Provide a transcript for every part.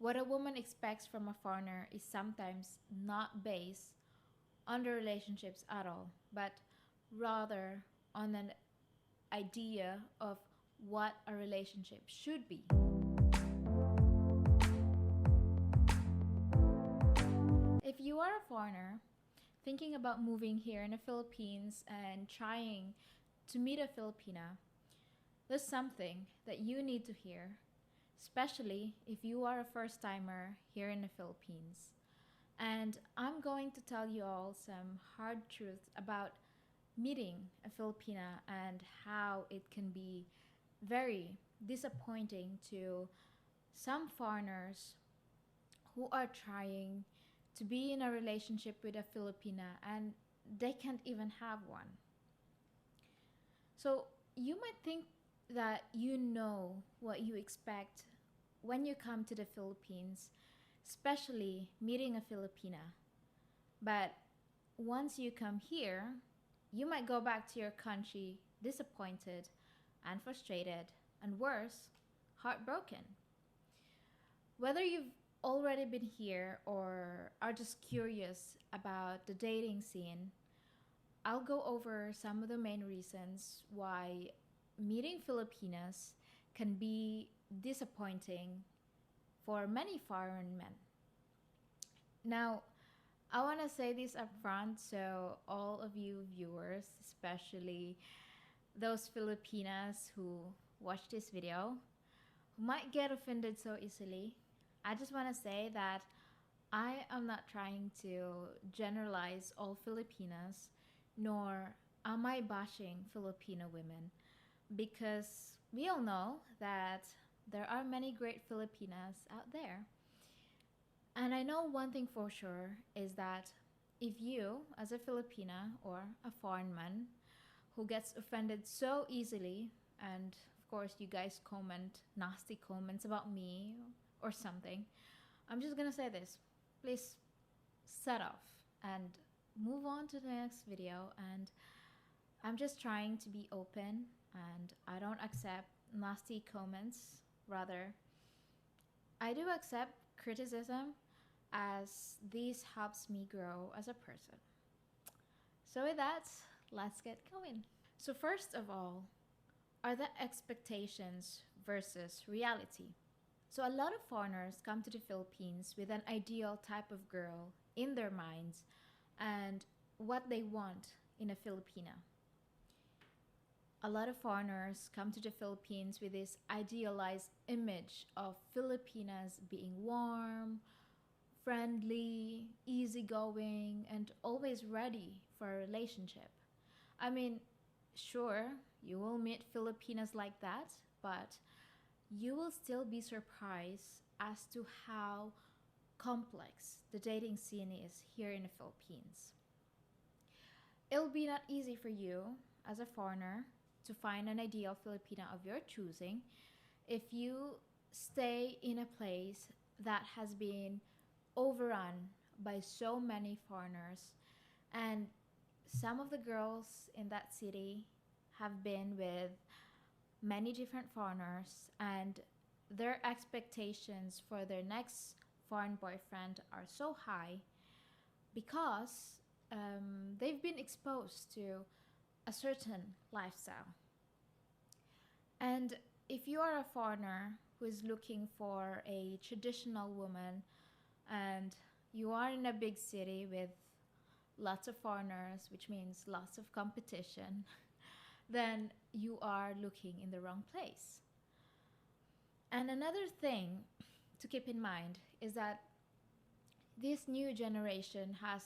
What a woman expects from a foreigner is sometimes not based on the relationships at all, but rather on an idea of what a relationship should be. If you are a foreigner thinking about moving here in the Philippines and trying to meet a Filipina, there's something that you need to hear, especially if you are a first timer here in the Philippines. And I'm going to tell you all some hard truths about meeting a Filipina and how it can be very disappointing to some foreigners who are trying to be in a relationship with a Filipina and they can't even have one. So you might think that you know what you expect when you come to the Philippines, especially meeting a Filipina. But once you come here, you might go back to your country disappointed and frustrated, and worse, heartbroken. Whether you've already been here or are just curious about the dating scene, I'll go over some of the main reasons why meeting Filipinas can be disappointing for many foreign men. Now, I want to say this up front so all of you viewers, especially those Filipinas who watch this video, who might get offended so easily, I just want to say that I am not trying to generalize all Filipinas, nor am I bashing Filipino women, because we all know that there are many great Filipinas out there. And I know one thing for sure is that if you, as a Filipina or a foreign man who gets offended so easily, and of course you guys comment nasty comments about me or something, I'm just gonna say this. Please set off and move on to the next video. And I'm just trying to be open and I don't accept nasty comments. Rather, I do accept criticism as this helps me grow as a person. So with that, let's get going. So first of all, are the expectations versus reality. So a lot of foreigners come to the Philippines with an ideal type of girl in their minds and what they want in a Filipina. A lot of foreigners come to the Philippines with this idealized image of Filipinas being warm, friendly, easygoing, and always ready for a relationship. I mean, sure, you will meet Filipinas like that, but you will still be surprised as to how complex the dating scene is here in the Philippines. It'll be not easy for you as a foreigner to find an ideal Filipina of your choosing if you stay in a place that has been overrun by so many foreigners, and some of the girls in that city have been with many different foreigners, and their expectations for their next foreign boyfriend are so high because they've been exposed to a certain lifestyle. And if you are a foreigner who is looking for a traditional woman and you are in a big city with lots of foreigners, which means lots of competition, then you are looking in the wrong place. And another thing to keep in mind is that this new generation has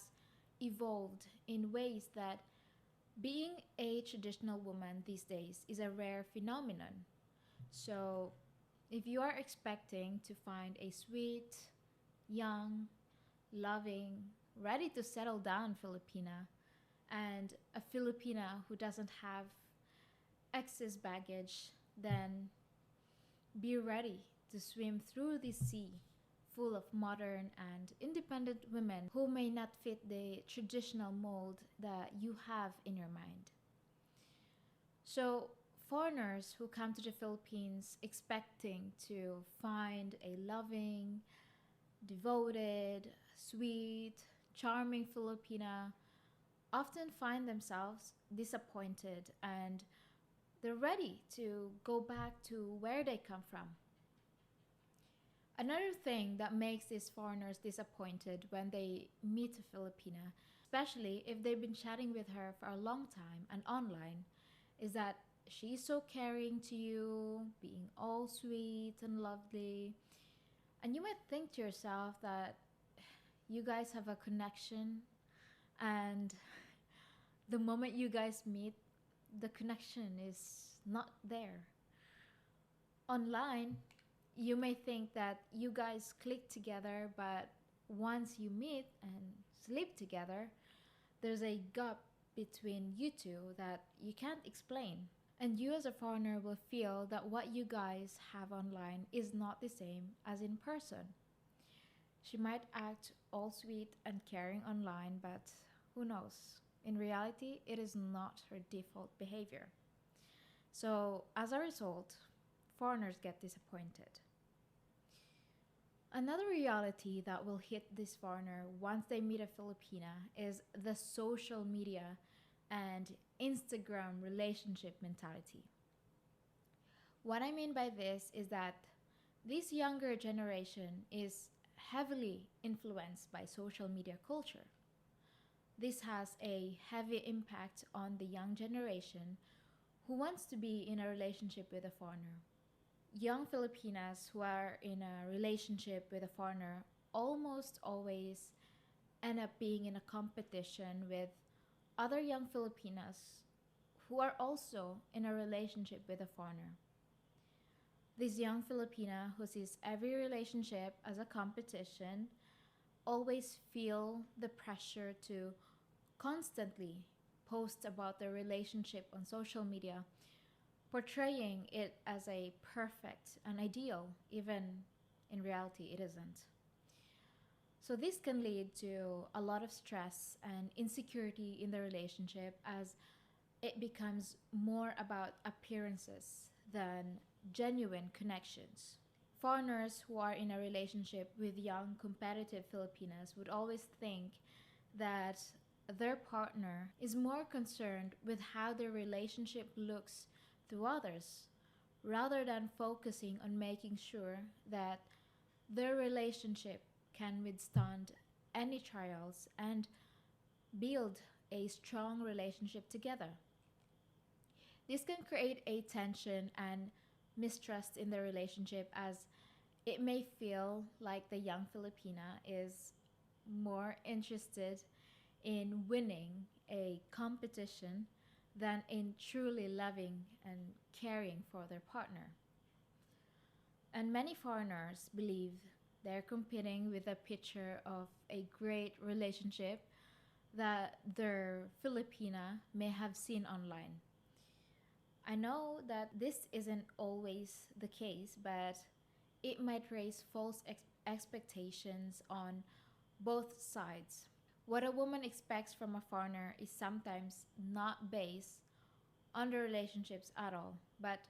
evolved in ways that being a traditional woman these days is a rare phenomenon. So if you are expecting to find a sweet, young, loving, ready to settle down Filipina, and a Filipina who doesn't have excess baggage, then be ready to swim through this sea full of modern and independent women who may not fit the traditional mold that you have in your mind. So, foreigners who come to the Philippines expecting to find a loving, devoted, sweet, charming Filipina often find themselves disappointed and they're ready to go back to where they come from. Another thing that makes these foreigners disappointed when they meet a Filipina, especially if they've been chatting with her for a long time and online, is that she's so caring to you, being all sweet and lovely. And you might think to yourself that you guys have a connection, and the moment you guys meet, the connection is not there. Online, you may think that you guys click together, but once you meet and sleep together, there's a gap between you two that you can't explain. And you, as a foreigner, will feel that what you guys have online is not the same as in person. She might act all sweet and caring online, but who knows? In reality, it is not her default behavior. So, as a result, foreigners get disappointed. Another reality that will hit this foreigner once they meet a Filipina is the social media and Instagram relationship mentality. What I mean by this is that this younger generation is heavily influenced by social media culture. This has a heavy impact on the young generation who wants to be in a relationship with a foreigner. Young Filipinas who are in a relationship with a foreigner almost always end up being in a competition with other young Filipinas who are also in a relationship with a foreigner. This young Filipina who sees every relationship as a competition always feel the pressure to constantly post about their relationship on social media, portraying it as a perfect and ideal, even in reality it isn't. So this can lead to a lot of stress and insecurity in the relationship as it becomes more about appearances than genuine connections. Foreigners who are in a relationship with young competitive Filipinas would always think that their partner is more concerned with how their relationship looks to others rather than focusing on making sure that their relationship can withstand any trials and build a strong relationship together. This can create a tension and mistrust in the relationship as it may feel like the young Filipina is more interested in winning a competition than in truly loving and caring for their partner. And many foreigners believe they're competing with a picture of a great relationship that their Filipina may have seen online. I know that this isn't always the case, but it might raise false expectations on both sides. What a woman expects from a foreigner is sometimes not based on the relationships at all, but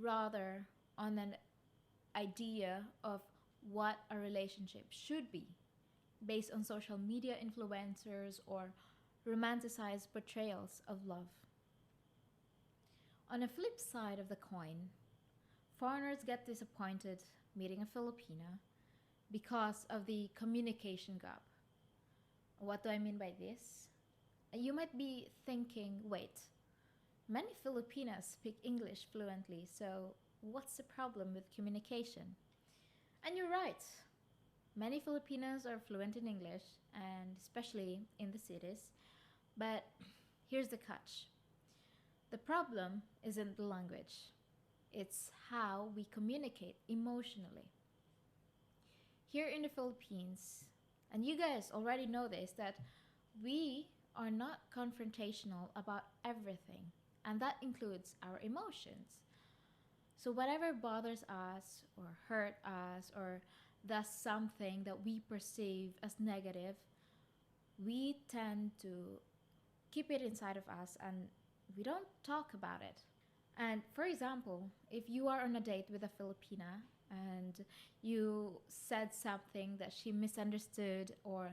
rather on an idea of what a relationship should be, based on social media influencers or romanticized portrayals of love. On the flip side of the coin, foreigners get disappointed meeting a Filipina because of the communication gap. What do I mean by this? You might be thinking, wait, many Filipinas speak English fluently, so what's the problem with communication? And you're right. Many Filipinos are fluent in English, and especially in the cities. But here's the catch. The problem isn't the language. It's how we communicate emotionally. Here in the Philippines, and you guys already know this, that we are not confrontational about everything, and that includes our emotions. So whatever bothers us or hurt us or does something that we perceive as negative, we tend to keep it inside of us and we don't talk about it. And for example, if you are on a date with a Filipina and you said something that she misunderstood or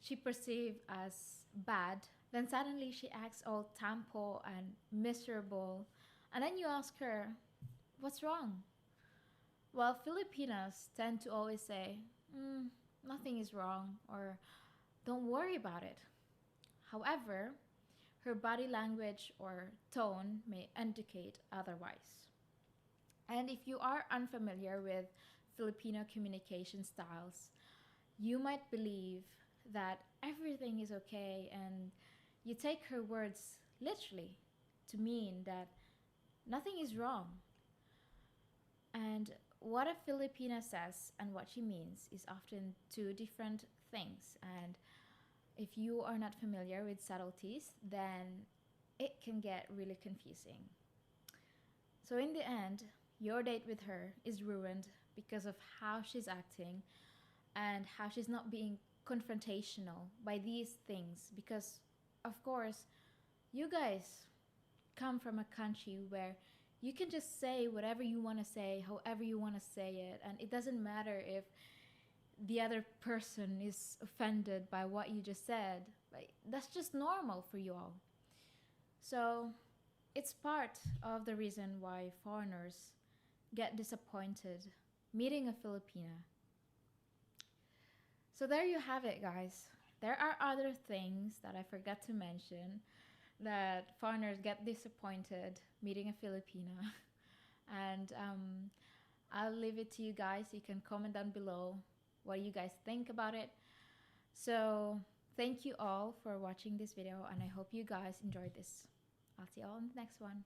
she perceived as bad, then suddenly she acts all tampo and miserable. And then you ask her, what's wrong? Well, Filipinas tend to always say, mm, nothing is wrong, or don't worry about it. However, her body language or tone may indicate otherwise. And if you are unfamiliar with Filipino communication styles, you might believe that everything is okay and you take her words literally to mean that nothing is wrong. And what a Filipina says and what she means is often two different things. And if you are not familiar with subtleties, then it can get really confusing. So, in the end, your date with her is ruined because of how she's acting and how she's not being confrontational by these things. Because, of course, you guys come from a country where you can just say whatever you want to say, however you want to say it, and it doesn't matter if the other person is offended by what you just said. Like, that's just normal for you all. So, it's part of the reason why foreigners get disappointed meeting a Filipina. So, there you have it, guys. There are other things that I forgot to mention that foreigners get disappointed meeting a Filipina. And I'll leave it to you guys. You can comment down below what you guys think about it. So, thank you all for watching this video, and I hope you guys enjoyed this. I'll see you all in the next one.